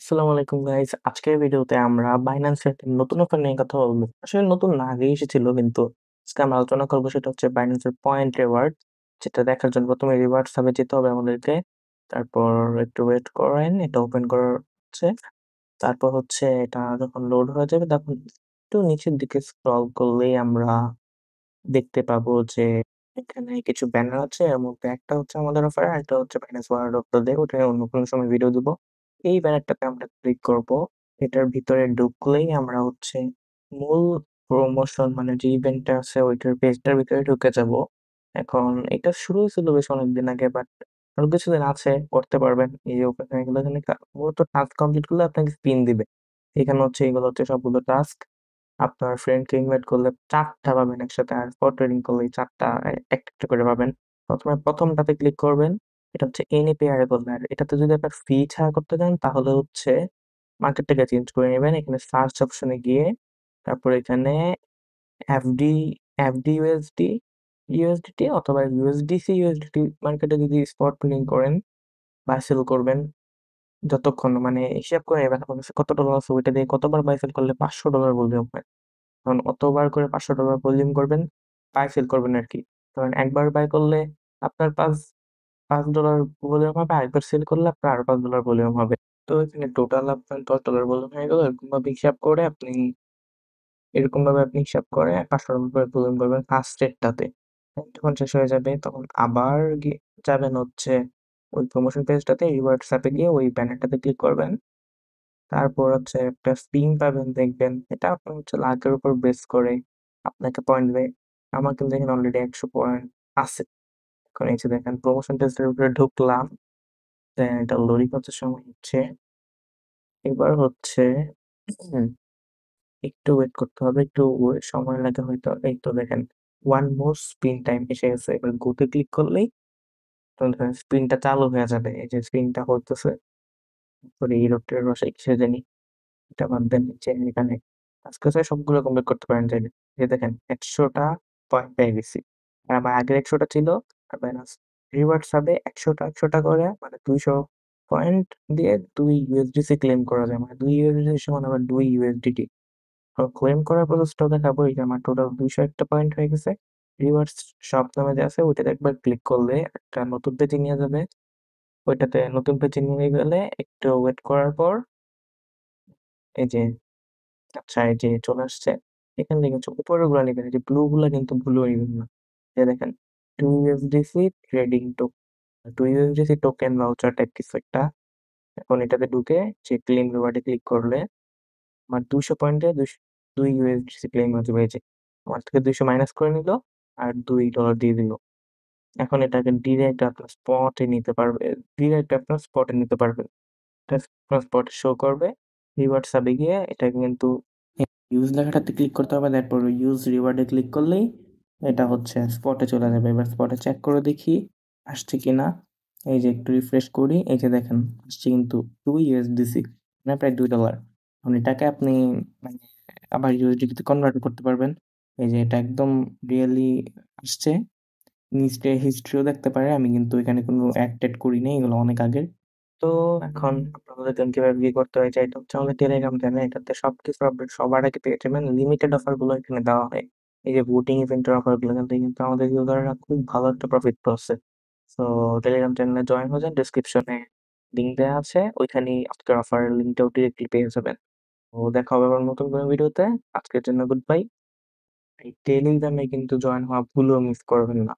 আসসালামু আলাইকুম গাইস। আজকের ভিডিওতে আমরা Binance এর একটি নতুন অফার নিয়ে কথা বলবো। আসলে নতুন না, আগেই এসেছিল, কিন্তু আজকে আমরা আলোচনা করবো সেটা হচ্ছে Binance এর পয়েন্ট রিওয়ার্ড। যেটা দেখার জন্য প্রথমে রিওয়ার্ডস হাবে যেতে হবে আমাদেরকে। তারপর একটু ওয়েট করেন, এটা ওপেন করা হচ্ছে। তারপর হচ্ছে এটা যখন লোড হয়ে যাবে তখন একটু নিচের দিকে স্ক্রল করলেই আমরা দেখতে পাবো যে এখানে কিছু ব্যানার আছে। এর মধ্যে একটা হচ্ছে আমাদের অফার, আরেকটা হচ্ছে Binance Wallet অফার দিয়ে, ওটা অন্য কোনো সময় ভিডিও দিব। এই ব্যানারটাতে আমরা ক্লিক করব। এটার ভিতরে ঢুকলেই আমরা হচ্ছে মূল প্রমোশন মানে যে ইভেন্টটা আছে ওইটার পেজটার ভিতরে ঢুকে যাব। এখন এটা শুরু হয়েছিল বেশ অনেকদিন আগে, বাট আরো কিছুদিন আছে, করতে পারবেন। এই যে ওপেন এগুলো এখানে মূলত টাস্ক কমপ্লিট করলে আপনাকে স্পিন দিবে। এখানে হচ্ছে এগুলো হচ্ছে সবগুলো টাস্ক। আপনার ফ্রেন্ডকে ইনভাইট করলে ৪ টা পাবেন একসাথে। আর স্পট ট্রেডিং করলে ৪ টা একটা, একটা করে পাবেন। প্রথমে ১ম টাতে ক্লিক করবেন। এটা হচ্ছে এনি পেয়ারেবল। আর এটাতে যদি আপনার ফি ছাড়া করতে চান তাহলে হচ্ছে মার্কেটটাকে চেঞ্জ করে নেবেন। এখানে সার্চ অপশনে গিয়ে তারপর এখানে এফডি, এফডি ইউএসডি, ইউএসডিটি অথবা ইউএসডিসি, ইউএসডিটি মার্কেটে যদি স্পট ট্রেডিং করেন বা সেল করবেন, যতক্ষণ মানে হিসাব করে নেবেন আপনার কাছে কত ডলার আছে, ওইটা দিয়ে কতবার বাই সেল করলে $500 ভলিউম হয়। কারণ অতবার করে $500 ভলিউম করবেন, বাই সেল করবেন আরকি। ধরেন একবার বাই করলে আপনার $5 ভলিউম হবে, আরেকবার সেল করলে আপনার আরো $5 ভলিউম হবে। তো এখানে টোটাল আপনার $10 ভলিউম হয়ে গেল। এরকম ভাবে আপনি হিসাব করে $500 করে ভলিউম করবেন ফার্স্ট রেটটাতে। যখন শেষ হয়ে যাবে তখন আবার যাবেন হচ্ছে ওই প্রমোশন পেজটাতে, রিওয়ার্ডস অ্যাপে গিয়ে ওই ব্যানারটাতে ক্লিক করবেন। তারপর হচ্ছে একটা স্পিন পাবেন, দেখবেন এটা আপনার হচ্ছে লাকের উপর বেস করে আপনাকে পয়েন্ট দেবে। আমার কিন্তু এখানে অলরেডি 100 পয়েন্ট আছে। এখন এই যে দেখেন প্রমোশন টেস্টের উপরে ঢুকলাম, দেন এটা লোডিং হতে সময় হচ্ছে। এবার হচ্ছে হুম, একটু ওয়েট করতে হবে, একটু সময় লাগে হয়তো। এই তো দেখেন ওয়ান মোর স্পিন টাইম এসে গেছে। এবার গোতে ক্লিক করলেই তখন দেখেন স্পিনটা চালু হয়ে যাবে। এই যে স্পিনটা হতেছে, তারপরে ইউরোপের রসে কিসে জানি, এটা বাদ দেন। যে এখানে আজকে সবগুলো কমপ্লিট করতে পারেন চাইলে। এই দেখেন 100টা পয়েন্ট পেয়ে গেছি। আর আমার আগের 100টা ছিল। আর ব্যালেন্স রিওয়ার্ডস হবে 100টা করে, মানে 200 পয়েন্ট দিয়ে 2 ইউএসডিসি ক্লেম করা যায়। মানে 2 ইউএসডিসি সমান আবার 2 ইউএসডিটি। ক্লেম করার প্রসেসটাও দেখাবো। এই যে আমার টোটাল 201টা পয়েন্ট হয়ে গেছে। রিওয়ার্ডস শপ নামে যে আছে ওইটাতে একবার ক্লিক করলে একটা নতুন পেজে নিয়ে যাবে। ওইটাতে নতুন পেজে নিয়ে গেলে একটু ওয়েট করার পর এই যে, আচ্ছা এই যে চলে আসছে। এখান থেকে হচ্ছে উপরের গুলা নিবেন, এই যে ব্লু গুলা কিন্তু ভুলেও নিবেন না। এই দেখেন 2 ইউএসডিসি ট্রেডিং টোক, 2 ইউএসডিসি টোকেন ভাউচার টাইপ কিছু একটা। এখন এটাতে ঢুকে যে ক্লেম রিওয়ার্ডে ক্লিক করলে আমার 200 পয়েন্টে 2 ইউএসডিসি ক্লেম হয়ে যাবে। এই যে আমার থেকে 200 মাইনাস করে নিল আর $2 দিয়ে দিল। এখন এটাকে ডিরেক্ট আপনার স্পটে নিতে পারবেন। এটা আপনার স্পটে শো করবে। রিওয়ার্ড সাবে গিয়ে এটা কিন্তু ইউজ লেখাটাতে ক্লিক করতে হবে। তারপর ইউজ রিওয়ার্ডে ক্লিক করলেই এটা হচ্ছে স্পটে চলে যাবে। এবার স্পটে চেক করে দেখি আসছে কিনা। এই যে একটু রিফ্রেশ করি, এই যে দেখেন আসছে কিন্তু 2 ইউএসডিসি, মানে প্রায় $2। এখন এটাকে আপনি মানে আবার ইউএসডিতে কনভার্ট করতে পারবেন। এই যে এটা একদম রিয়েলি আসছে। নিচে হিস্ট্রিও দেখতে পারে। আমি কিন্তু এখানে কোনো অ্যাড ট্যাড করি নাই, এগুলো অনেক আগের। তো এখন আপনাদের কিভাবে কি করতে হয়, এটা হচ্ছে আমাদের টেলিগ্রাম চ্যানেল। এটাতে সবকিছু আপডেট সবার আগে পেয়ে যাবেন। লিমিটেড অফার গুলো এখানে দেওয়া হয়। এই যে ভোটিং ইভেন্টের অফার গুলো, এখান থেকে কিন্তু আমাদের ইউজাররা খুব ভালো একটা প্রফিট পাচ্ছে। তো টেলিগ্রাম চ্যানেলে জয়েন হয়ে যান, ডিসক্রিপশনে লিঙ্ক দেওয়া আছে, ওইখানেই আজকের অফারের লিঙ্কটাও ডিরেক্টলি পেয়ে যাবেন। তো দেখা হবে আবার নতুন কোনো ভিডিওতে। আজকের জন্য গুড বাই। এই টেলিগ্রামে কিন্তু জয়েন হওয়া ভুলেও মিস করবেন না।